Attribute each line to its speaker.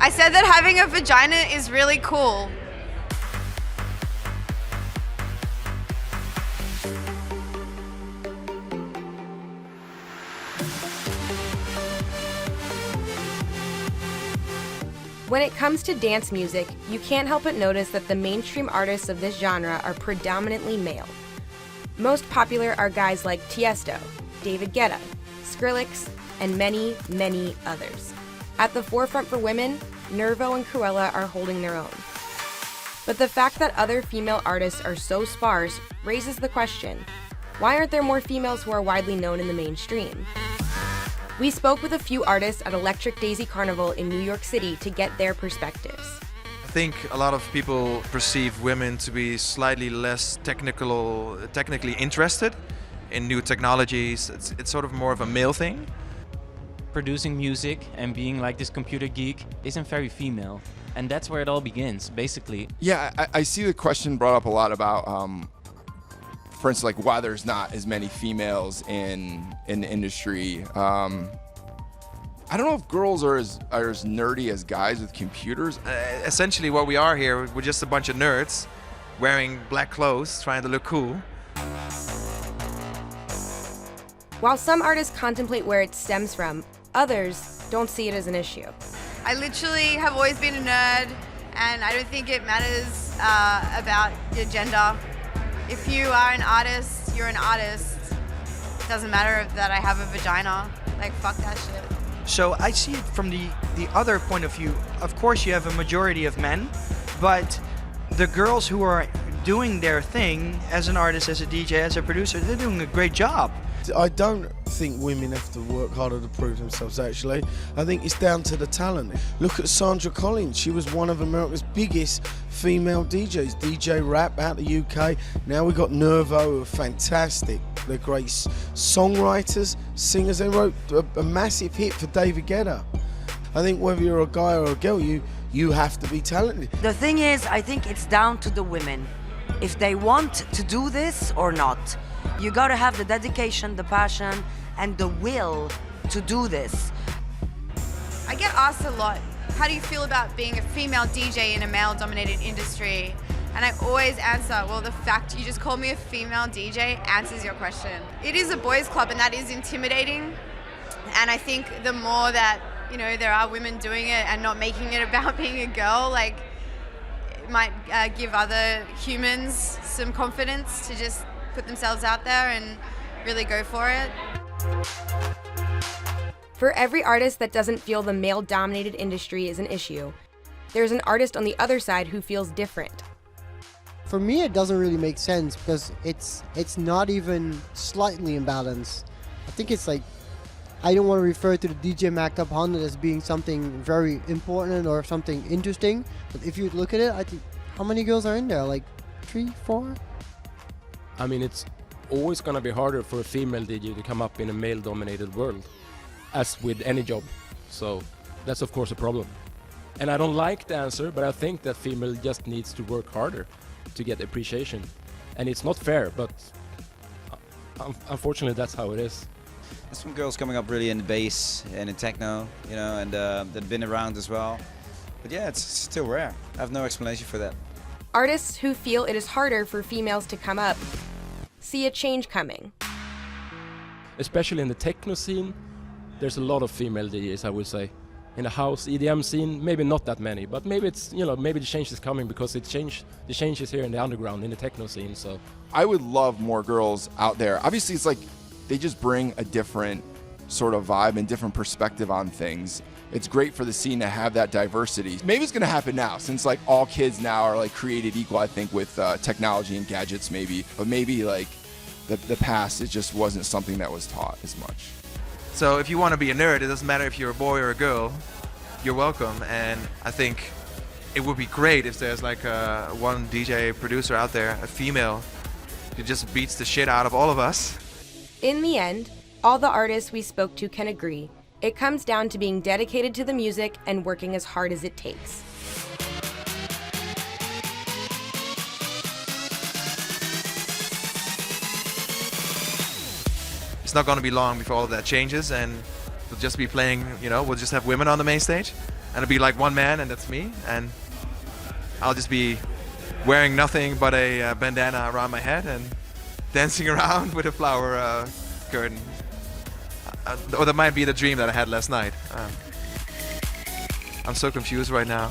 Speaker 1: I said that having a vagina is really cool.
Speaker 2: When it comes to dance music, you can't help but notice that the mainstream artists of this genre are predominantly male. Most popular are guys like Tiesto, David Guetta, Skrillex, and many, many others. At the forefront for women, Nervo and Cruella are holding their own. But the fact that other female artists are so sparse raises the question, why aren't there more females who are widely known in the mainstream? We spoke with a few artists at Electric Daisy Carnival in New York City to get their perspectives.
Speaker 3: I think a lot of people perceive women to be slightly less technically interested in new technologies. It's sort of more of a male thing.
Speaker 4: Producing music and being like this computer geek isn't very female. And that's where it all begins, basically.
Speaker 5: Yeah, I see the question brought up a lot about, for instance, like why there's not as many females in the industry. I don't know if girls are as nerdy as guys with computers.
Speaker 3: Essentially what we are here, we're just a bunch of nerds wearing black clothes, trying to look cool.
Speaker 2: While some artists contemplate where it stems from, others don't see it as an issue.
Speaker 1: I literally have always been a nerd, and I don't think it matters about your gender. If you are an artist, you're an artist. It doesn't matter that I have a vagina. Like, fuck that shit.
Speaker 6: So I see it from the other point of view. Of course you have a majority of men, but the girls who are doing their thing as an artist, as a DJ, as a producer, they're doing a great job.
Speaker 7: I don't think women have to work harder to prove themselves, actually. I think it's down to the talent. Look at Sandra Collins. She was one of America's biggest female DJs, DJ rap out the UK. Now we've got Nervo, who are fantastic. They're great songwriters, singers. They wrote a massive hit for David Guetta. I think whether you're a guy or a girl, you have to be talented.
Speaker 8: The thing is, I think it's down to the women. If they want to do this or not. You gotta have the dedication, the passion, and the will to do this.
Speaker 1: I get asked a lot, how do you feel about being a female DJ in a male-dominated industry? And I always answer, well, the fact you just called me a female DJ answers your question. It is a boys' club, and that is intimidating. And I think the more that, you know, there are women doing it and not making it about being a girl, like, it might give other humans some confidence to just put themselves out there and really go for it.
Speaker 2: For every artist that doesn't feel the male-dominated industry is an issue, there's an artist on the other side who feels different.
Speaker 9: For me, it doesn't really make sense because it's not even slightly imbalanced. I think it's like, I don't want to refer to the DJ Macked Up 100 as being something very important or something interesting, but if you look at it, I think, how many girls are in there? Like 3, 4?
Speaker 10: I mean, it's always going to be harder for a female DJ to come up in a male-dominated world, as with any job. So that's of course a problem. And I don't like the answer, but I think that female just needs to work harder to get appreciation. And it's not fair, but unfortunately that's how it is.
Speaker 11: There's some girls coming up really in the bass and in techno, you know, and they've been around as well. But yeah, it's still rare. I have no explanation for that.
Speaker 2: Artists who feel it is harder for females to come up see a change coming.
Speaker 10: Especially in the techno scene, there's a lot of female DJs, I would say. In the house EDM scene, maybe not that many, but maybe it's, you know, maybe the change is coming because the change is here in the underground, in the techno scene. So
Speaker 5: I would love more girls out there. Obviously, it's like they just bring a different sort of vibe and different perspective on things. It's great for the scene to have that diversity. Maybe it's gonna happen now, since like all kids now are like created equal, I think, with technology and gadgets maybe. But maybe like the past, it just wasn't something that was taught as much.
Speaker 3: So if you want to be a nerd, it doesn't matter if you're a boy or a girl, you're welcome. And I think it would be great if there's like one DJ producer out there, a female, who just beats the shit out of all of us.
Speaker 2: In the end, all the artists we spoke to can agree. It comes down to being dedicated to the music and working as hard as it takes.
Speaker 3: It's not going to be long before all of that changes, and we'll just be playing, you know, we'll just have women on the main stage. it'll be like one man, and that's me, and I'll just be wearing nothing but a bandana around my head and dancing around with a flower curtain. Or that might be the dream that I had last night. I'm so confused right now.